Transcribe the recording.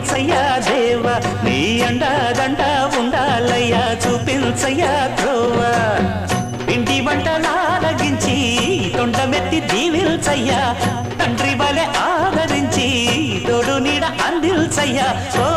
దీవించయ్యా దేవ నీ అండదండ ఉండాలయ్యా చూపించయ్యా త్రోవ ఇంటి వంటలారగించి తొండమెత్తి దీవించయ్యా తండ్రి వలె ఆదరించి తోడు నీడ అందిల్చయ్యా ఓ